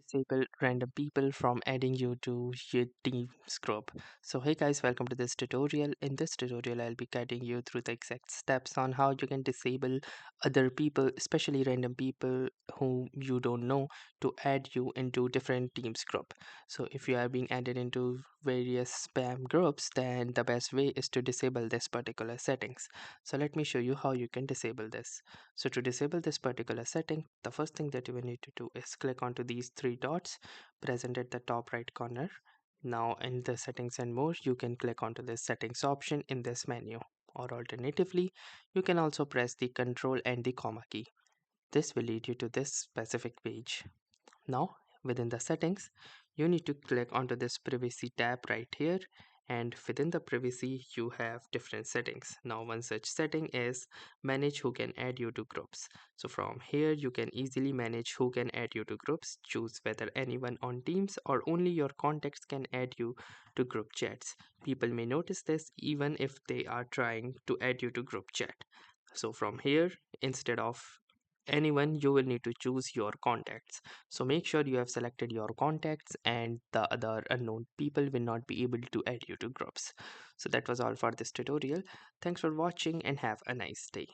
disable random people from adding you to your team's group. So hey guys, welcome to this tutorial. In this tutorial, I'll be guiding you through the exact steps on how you can disable other people, especially random people whom you don't know, to add you into different teams group. So if you are being added into various spam groups, then the best way is to disable this particular settings. So let me show you how you can disable this. So to disable this particular setting, the first thing that you will need to do is click onto these three dots present at the top right corner. Now in the settings and more, you can click onto the settings option in this menu. Or alternatively, you can also press the control and the comma key. This will lead you to this specific page. Now, within the settings, you need to click onto this privacy tab right here, and within the privacy, you have different settings. Now, one such setting is manage who can add you to groups. So, from here, you can easily manage who can add you to groups, choose whether anyone on Teams or only your contacts can add you to group chats. People may notice this even if they are trying to add you to group chat. So, from here, instead of anyone, you will need to choose your contacts. So make sure you have selected your contacts, and the other unknown people will not be able to add you to groups. So that was all for this tutorial. Thanks for watching and have a nice day.